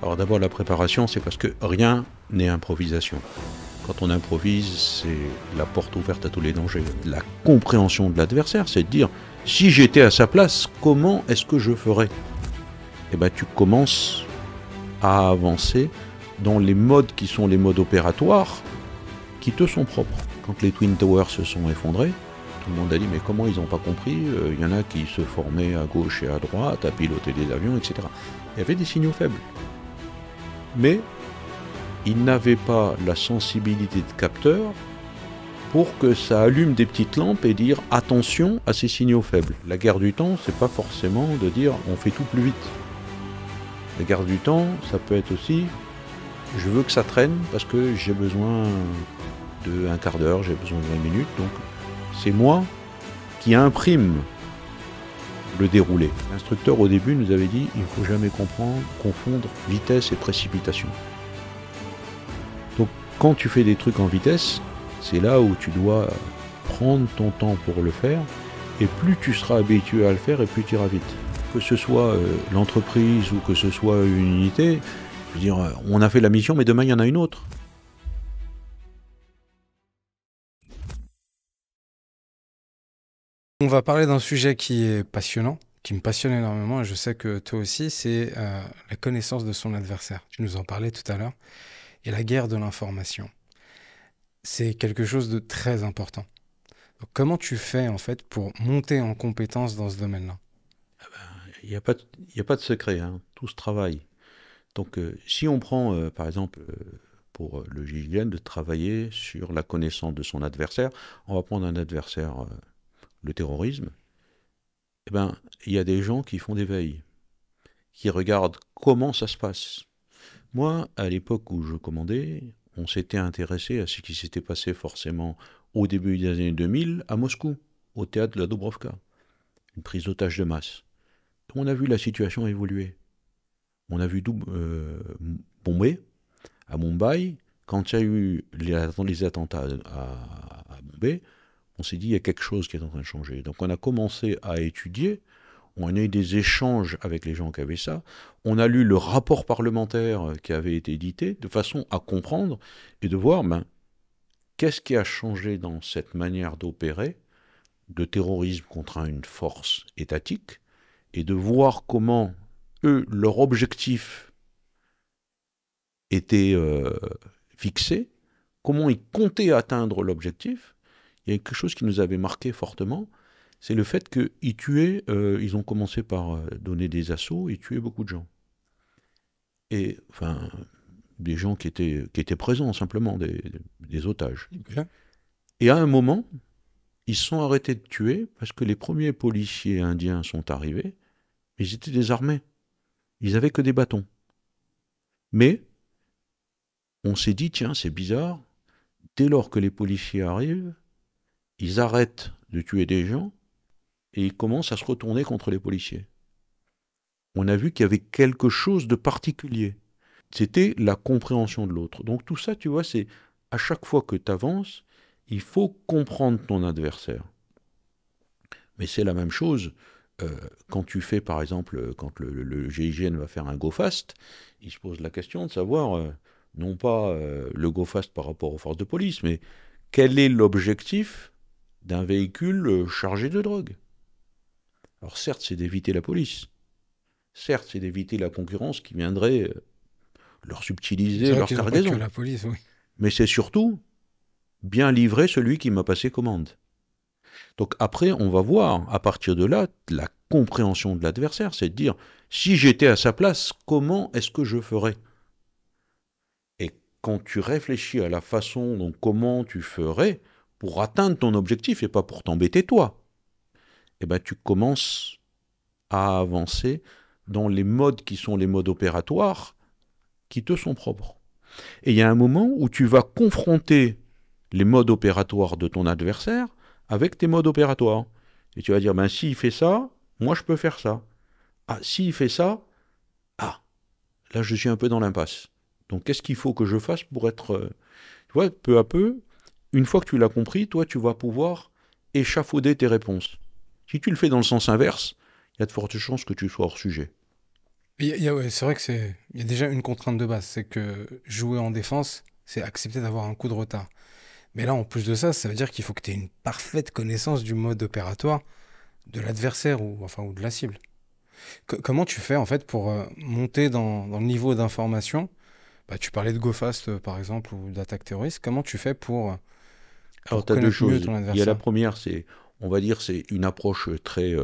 Alors d'abord, la préparation, c'est parce que rien n'est improvisation. Quand on improvise, c'est la porte ouverte à tous les dangers. La compréhension de l'adversaire, c'est de dire, si j'étais à sa place, comment est-ce que je ferais? Eh bien, tu commences à avancer dans les modes qui sont les modes opératoires qui te sont propres. Quand les Twin Towers se sont effondrés, tout le monde a dit, mais comment ils n'ont pas compris? Il y en a qui se formaient à gauche et à droite, à piloter des avions, etc. Il y avait des signaux faibles. Mais ils n'avaient pas la sensibilité de capteur pour que ça allume des petites lampes et dire attention à ces signaux faibles. La guerre du temps, c'est pas forcément de dire on fait tout plus vite. La guerre du temps, ça peut être aussi je veux que ça traîne parce que j'ai besoin de un quart d'heure, j'ai besoin de 20 minutes, donc c'est moi qui imprime le déroulé. L'instructeur au début nous avait dit il ne faut jamais confondre vitesse et précipitation. Donc quand tu fais des trucs en vitesse, c'est là où tu dois prendre ton temps pour le faire, et plus tu seras habitué à le faire et plus tu iras vite. Que ce soit l'entreprise ou que ce soit une unité, je veux dire, on a fait la mission mais demain il y en a une autre. On va parler d'un sujet qui est passionnant, qui me passionne énormément, et je sais que toi aussi, c'est la connaissance de son adversaire. Tu nous en parlais tout à l'heure. Et la guerre de l'information. C'est quelque chose de très important. Donc, comment tu fais, en fait, pour monter en compétence dans ce domaine-là? Il n'y a pas de secret, hein. Tout se travaille. Donc si on prend, par exemple, pour le GIGN, de travailler sur la connaissance de son adversaire, on va prendre un adversaire, le terrorisme, eh ben, il y a des gens qui font des veilles, qui regardent comment ça se passe. Moi, à l'époque où je commandais, on s'était intéressé à ce qui s'était passé forcément au début des années 2000 à Moscou, au théâtre de la Dubrovka, une prise d'otage de masse. On a vu la situation évoluer. On a vu Bombay, à Mumbai, quand il y a eu les attentats à Bombay, on s'est dit il y a quelque chose qui est en train de changer. Donc on a commencé à étudier, on a eu des échanges avec les gens qui avaient ça, on a lu le rapport parlementaire qui avait été édité, de façon à comprendre et de voir qu'est-ce qui a changé dans cette manière d'opérer, de terrorisme contre une force étatique, et de voir comment eux, leur objectif était fixé, comment ils comptaient atteindre l'objectif. Il y a quelque chose qui nous avait marqué fortement, c'est le fait qu'ils tuaient, ils ont commencé par donner des assauts, ils tuaient beaucoup de gens. Et, enfin, des gens qui étaient présents, simplement, des otages. Okay. Et à un moment, ils se sont arrêtés de tuer parce que les premiers policiers indiens sont arrivés, ils étaient désarmés. Ils n'avaient que des bâtons. Mais on s'est dit, tiens, c'est bizarre, dès lors que les policiers arrivent, ils arrêtent de tuer des gens et ils commencent à se retourner contre les policiers. On a vu qu'il y avait quelque chose de particulier. C'était la compréhension de l'autre. Donc tout ça, tu vois, c'est à chaque fois que tu avances, il faut comprendre ton adversaire. Mais c'est la même chose quand tu fais, par exemple, quand le GIGN va faire un go fast, il se pose la question de savoir, non pas le go fast par rapport aux forces de police, mais quel est l'objectif d'un véhicule chargé de drogue. Alors certes, c'est d'éviter la police. Certes, c'est d'éviter la concurrence qui viendrait leur subtiliser leur cargaison. Que la police, oui. Mais c'est surtout bien livrer celui qui m'a passé commande. Donc après, on va voir, à partir de là, la compréhension de l'adversaire, c'est de dire, si j'étais à sa place, comment est-ce que je ferais? Et quand tu réfléchis à la façon dont comment tu ferais pour atteindre ton objectif et pas pour t'embêter toi, eh ben tu commences à avancer dans les modes qui sont les modes opératoires qui te sont propres. Et il y a un moment où tu vas confronter les modes opératoires de ton adversaire avec tes modes opératoires. Et tu vas dire, s'il fait ça, moi je peux faire ça. Ah, s'il fait ça, là je suis un peu dans l'impasse. Donc qu'est-ce qu'il faut que je fasse pour être... Tu vois, peu à peu, une fois que tu l'as compris, toi tu vas pouvoir échafauder tes réponses. Si tu le fais dans le sens inverse, il y a de fortes chances que tu sois hors sujet. Ouais, c'est vrai que il y a déjà une contrainte de base, c'est que jouer en défense, c'est accepter d'avoir un coup de retard. Mais là, en plus de ça, ça veut dire qu'il faut que tu aies une parfaite connaissance du mode opératoire de l'adversaire ou de la cible. Comment tu fais en fait pour monter dans le niveau d'information? Bah, tu parlais de GoFast par exemple ou d'attaque terroriste. Comment tu fais Alors, pour tu as deux connaître mieux choses. ton Il y a la adversaire? première, on va dire, c'est une approche très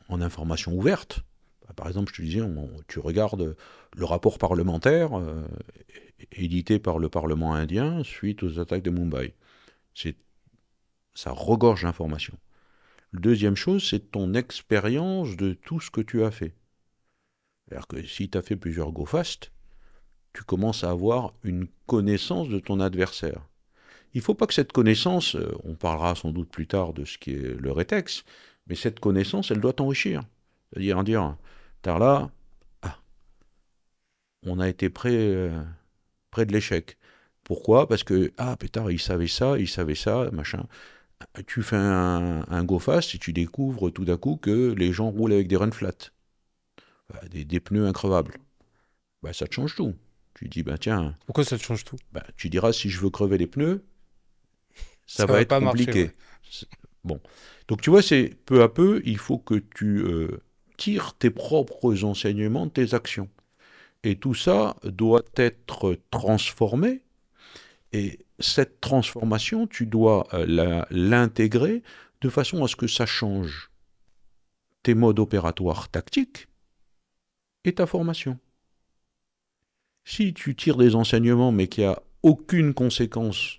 en information ouverte. Par exemple, je te disais, tu regardes le rapport parlementaire édité par le Parlement indien suite aux attaques de Mumbai. C'est, ça regorge d'informations. La deuxième chose, c'est ton expérience de tout ce que tu as fait. C'est-à-dire que si tu as fait plusieurs go fast, tu commences à avoir une connaissance de ton adversaire. Il ne faut pas que cette connaissance, on parlera sans doute plus tard de ce qui est le rétex, mais cette connaissance, elle doit t'enrichir. C'est-à-dire dire, tard là, ah, on a été près de l'échec. Pourquoi? Parce que, ah, pétard, il savait ça, machin. Tu fais un go fast et tu découvres tout d'un coup que les gens roulent avec des run flat, des pneus increvables. Bah, ça te change tout. Tu dis, bah, tiens, Pourquoi ça te change tout? bah, tu diras, si je veux crever les pneus, ça Ça va va être pas marcher, ouais. compliqué. Bon. Donc tu vois, c'est peu à peu, il faut que tu tires tes propres enseignements de tes actions. Et tout ça doit être transformé. Et cette transformation, tu dois l'intégrer de façon à ce que ça change tes modes opératoires tactiques et ta formation. Si tu tires des enseignements mais qu'il n'y a aucune conséquence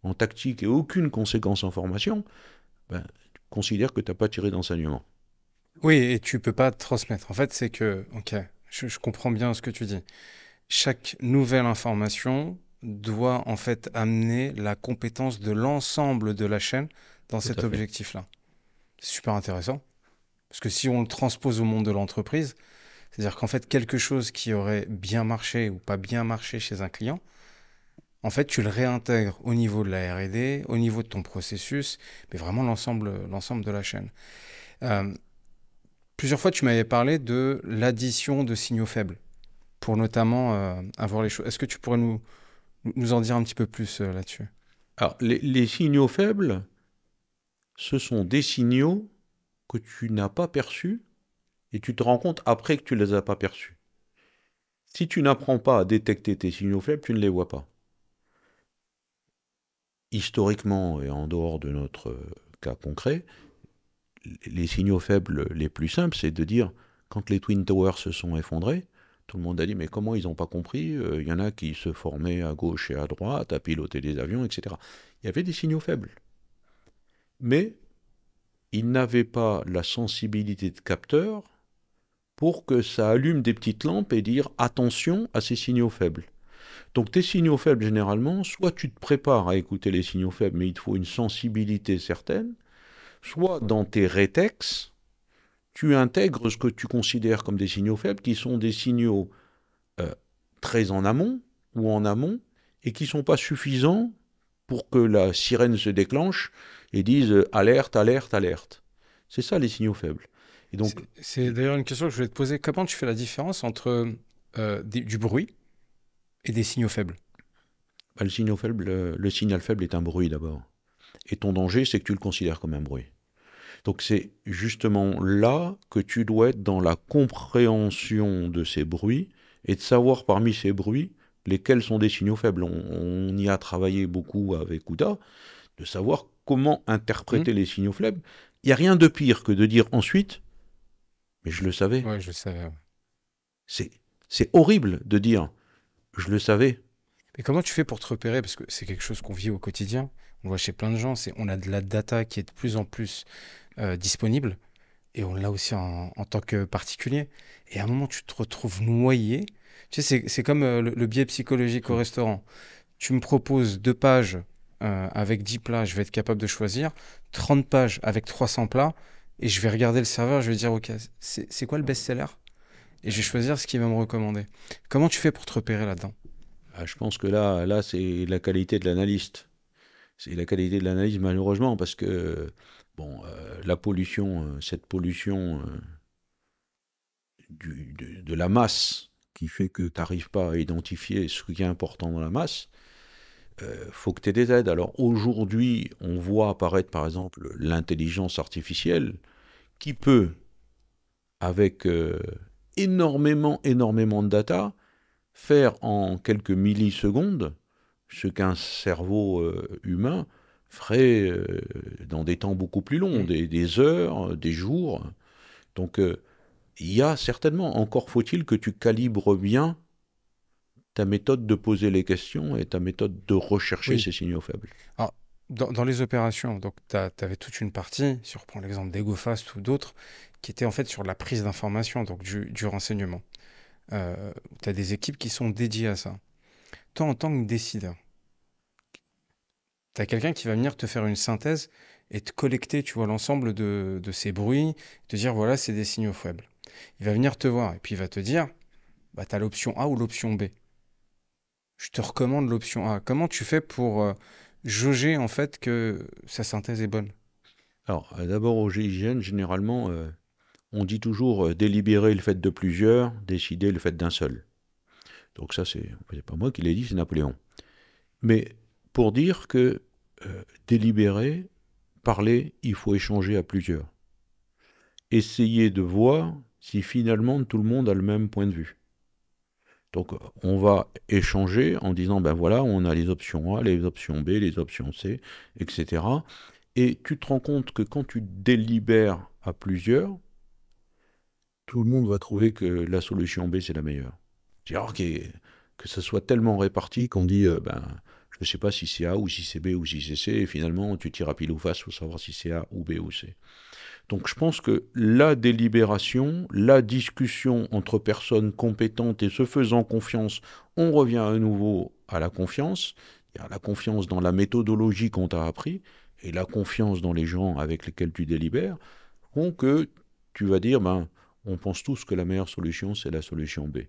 en tactique et aucune conséquence en formation, ben, considère que tu n'as pas tiré d'enseignement. Oui, et tu peux pas transmettre. En fait, c'est que, ok, je comprends bien ce que tu dis. Chaque nouvelle information doit en fait amener la compétence de l'ensemble de la chaîne dans Tout cet à fait. objectif-là. C'est super intéressant. Parce que si on le transpose au monde de l'entreprise, c'est-à-dire qu'en fait, quelque chose qui aurait bien marché ou pas bien marché chez un client, en fait, tu le réintègres au niveau de la R&D, au niveau de ton processus, mais vraiment l'ensemble de la chaîne. Euh, Plusieurs fois, tu m'avais parlé de l'addition de signaux faibles pour notamment avoir les choses. Est-ce que tu pourrais nous en dire un petit peu plus là-dessus? Alors, les signaux faibles, ce sont des signaux que tu n'as pas perçus et tu te rends compte après que tu ne les as pas perçus. Si tu n'apprends pas à détecter tes signaux faibles, tu ne les vois pas. Historiquement et en dehors de notre cas concret, les signaux faibles les plus simples, c'est de dire, quand les Twin Towers se sont effondrés, tout le monde a dit, mais comment ils n'ont pas compris? Il y en a qui se formaient à gauche et à droite, à piloter des avions, etc. Il y avait des signaux faibles. Mais ils n'avaient pas la sensibilité de capteur pour que ça allume des petites lampes et dire attention à ces signaux faibles. Donc tes signaux faibles, généralement, soit tu te prépares à écouter les signaux faibles, mais il te faut une sensibilité certaine, soit dans tes rétex, tu intègres ce que tu considères comme des signaux faibles, qui sont des signaux euh, très en amont ou en amont, et qui ne sont pas suffisants pour que la sirène se déclenche et dise alerte, alerte, alerte. C'est ça les signaux faibles. Et donc, C'est d'ailleurs une question que je voulais te poser. Comment tu fais la différence entre du bruit et des signaux faibles? bah, le signal faible est un bruit d'abord. Et ton danger, c'est que tu le considères comme un bruit. Donc c'est justement là que tu dois être dans la compréhension de ces bruits et de savoir parmi ces bruits lesquels sont des signaux faibles. On y a travaillé beaucoup avec Ouda, de savoir comment Hmm. interpréter les signaux faibles. Il n'y a rien de pire que de dire ensuite, mais je le savais. Ouais, je le savais. Ouais. C'est, c'est horrible de dire, je le savais. Mais comment tu fais pour te repérer? Parce que c'est quelque chose qu'on vit au quotidien. On le voit chez plein de gens. On a de la data qui est de plus en plus disponible. Et on l'a aussi en tant que particulier. Et à un moment, tu te retrouves noyé. Tu sais, c'est comme le biais psychologique au restaurant. Tu me proposes 2 pages avec 10 plats, je vais être capable de choisir. 30 pages avec 300 plats. Et je vais regarder le serveur, je vais dire, OK, c'est quoi le best-seller? Et je vais choisir ce qu'il va me recommander. Comment tu fais pour te repérer là-dedans? Ah, je pense que là c'est la qualité de l'analyste. C'est la qualité de l'analyse, malheureusement, parce que Bon, la pollution, cette pollution de la masse qui fait que tu n'arrives pas à identifier ce qui est important dans la masse, faut que tu aies des aides. Alors aujourd'hui, on voit apparaître par exemple l'intelligence artificielle qui peut, avec énormément de data, faire en quelques millisecondes ce qu'un cerveau humain ferait dans des temps beaucoup plus longs, des heures, des jours. Donc il y a certainement, encore faut-il que tu calibres bien ta méthode de poser les questions et ta méthode de rechercher Oui. ces signaux faibles. Alors, dans les opérations, donc tu avais toute une partie, si on reprend l'exemple d'EgoFast ou d'autres, qui était en fait sur la prise d'informations, donc du renseignement. Tu as des équipes qui sont dédiées à ça. Toi, en tant que décideur, tu as quelqu'un qui va venir te faire une synthèse et te collecter, tu vois, l'ensemble de ces bruits, te dire, voilà, c'est des signaux faibles. Il va venir te voir et puis il va te dire, bah, tu as l'option A ou l'option B. Je te recommande l'option A. Comment tu fais pour jauger en fait que sa synthèse est bonne? Alors, d'abord au GIGN, généralement, on dit toujours délibérer le fait de plusieurs, décider le fait d'un seul. Donc ça, c'est pas moi qui l'ai dit, c'est Napoléon. Mais pour dire que délibérer, parler, il faut échanger à plusieurs. Essayer de voir si finalement tout le monde a le même point de vue. Donc on va échanger en disant, ben voilà, on a les options A, les options B, les options C, etc. Et tu te rends compte que quand tu délibères à plusieurs, tout le monde va trouver que la solution B, c'est la meilleure. C'est-à-dire que ce soit tellement réparti qu'on dit, ben, je ne sais pas si c'est A ou si c'est B ou si c'est C, et finalement, tu tires à pile ou face pour savoir si c'est A ou B ou C. Donc je pense que la délibération, la discussion entre personnes compétentes et se faisant confiance, on revient à nouveau à la confiance. Il y a la confiance dans la méthodologie qu'on t'a appris et la confiance dans les gens avec lesquels tu délibères, font que tu vas dire, ben, on pense tous que la meilleure solution, c'est la solution B. Et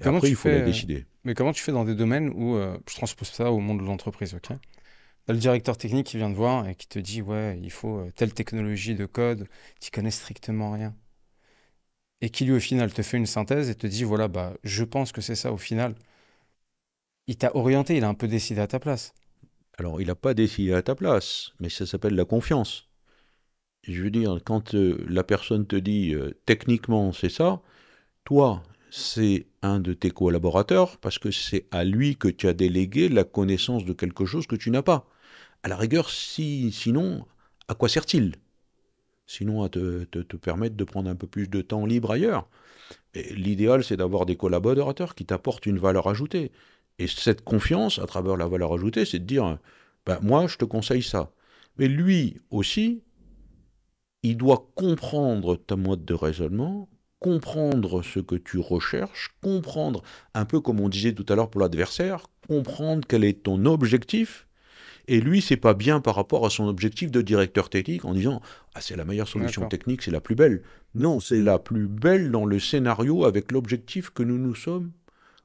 Comment après, tu il faut la fais, décider. mais comment tu fais dans des domaines où je transpose ça au monde de l'entreprise, ok? T'as le directeur technique qui vient te voir et qui te dit, ouais, il faut telle technologie de code, tu connais strictement rien. Et qui lui, au final, te fait une synthèse et te dit, voilà, bah, je pense que c'est ça au final. Il t'a orienté, il a un peu décidé à ta place. Alors, il n'a pas décidé à ta place, mais ça s'appelle la confiance. Je veux dire, quand la personne te dit techniquement c'est ça, toi, c'est un de tes collaborateurs parce que c'est à lui que tu as délégué la connaissance de quelque chose que tu n'as pas. À la rigueur, sinon, à quoi sert-il? Sinon, à te permettre de prendre un peu plus de temps libre ailleurs. L'idéal, c'est d'avoir des collaborateurs qui t'apportent une valeur ajoutée. Et cette confiance, à travers la valeur ajoutée, c'est de dire, ben, moi, je te conseille ça. Mais lui aussi, il doit comprendre ta mode de raisonnement, comprendre ce que tu recherches, comprendre, un peu comme on disait tout à l'heure pour l'adversaire, comprendre quel est ton objectif. Et lui, c'est pas bien par rapport à son objectif de directeur technique en disant ah, c'est la meilleure solution D'accord. technique, c'est la plus belle. Non, c'est la plus belle dans le scénario avec l'objectif que nous nous sommes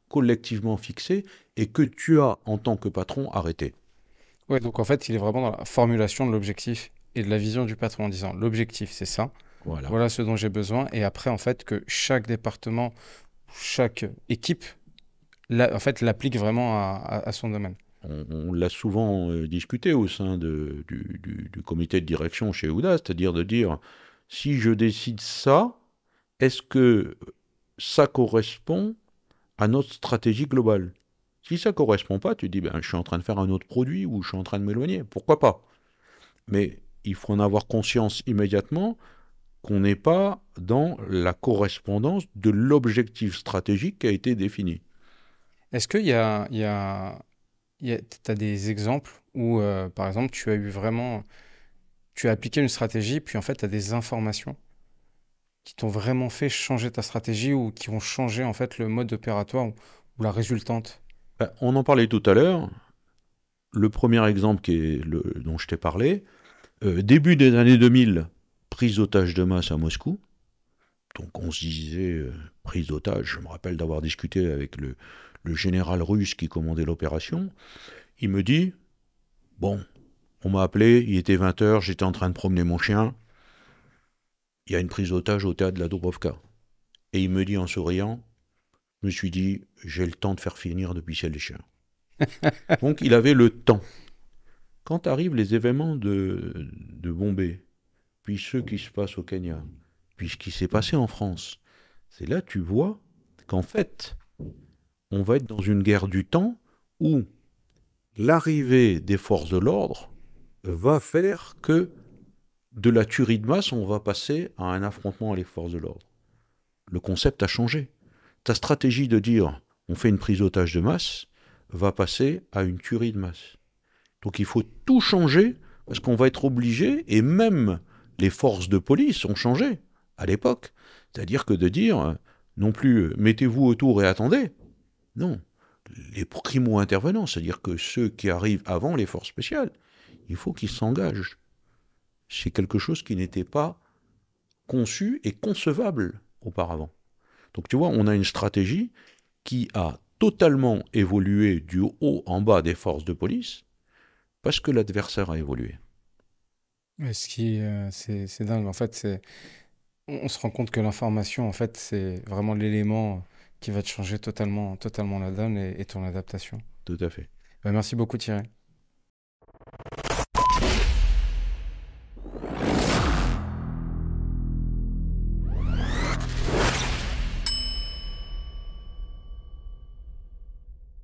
collectivement fixés et que tu as, en tant que patron, arrêté. Ouais, donc en fait, il est vraiment dans la formulation de l'objectif et de la vision du patron en disant, l'objectif, c'est ça. Voilà. Voilà ce dont j'ai besoin. Et après, en fait, que chaque département, chaque équipe, en fait, l'applique vraiment à son domaine. On l'a souvent discuté au sein du comité de direction chez Ouda, c'est-à-dire de dire si je décide ça, est-ce que ça correspond à notre stratégie globale? Si ça ne correspond pas, tu dis ben, je suis en train de faire un autre produit ou je suis en train de m'éloigner. Pourquoi pas? Mais il faut en avoir conscience immédiatement qu'on n'est pas dans la correspondance de l'objectif stratégique qui a été défini. Est-ce qu'il y a, t'as des exemples où, par exemple, tu as eu vraiment, tu as appliqué une stratégie, puis en fait, tu as des informations qui t'ont vraiment fait changer ta stratégie ou qui ont changé en fait le mode opératoire ou la résultante? Ben, on en parlait tout à l'heure. Le premier exemple dont je t'ai parlé, début des années 2000, prise d'otage de masse à Moscou. Donc on se disait, prise d'otage, je me rappelle d'avoir discuté avec le général russe qui commandait l'opération. Il me dit, bon, On m'a appelé, il était 20h, j'étais en train de promener mon chien. Il y a une prise d'otage au théâtre de la Dubrovka. Et il me dit en souriant, je me suis dit, j'ai le temps de faire finir de pisser les chiens. Donc il avait le temps. Quand arrivent les événements de Bombay, puis ceux qui se passent au Kenya, puis ce qui s'est passé en France, c'est là que tu vois qu'en fait, on va être dans une guerre du temps où l'arrivée des forces de l'ordre va faire que de la tuerie de masse, on va passer à un affrontement avec les forces de l'ordre. Le concept a changé. Ta stratégie de dire on fait une prise d'otage de masse va passer à une tuerie de masse. Donc il faut tout changer parce qu'on va être obligé, et même les forces de police ont changé à l'époque. C'est-à-dire que de dire non plus mettez-vous autour et attendez. Non. Les primo-intervenants, c'est-à-dire que ceux qui arrivent avant les forces spéciales, il faut qu'ils s'engagent. C'est quelque chose qui n'était pas conçu et concevable auparavant. Donc tu vois, on a une stratégie qui a totalement évolué du haut en bas des forces de police parce que l'adversaire a évolué. Et c'est dingue. En fait, on se rend compte que l'information, en fait, c'est vraiment l'élément qui va te changer totalement, totalement la donne et ton adaptation. Tout à fait. Merci beaucoup, Thierry.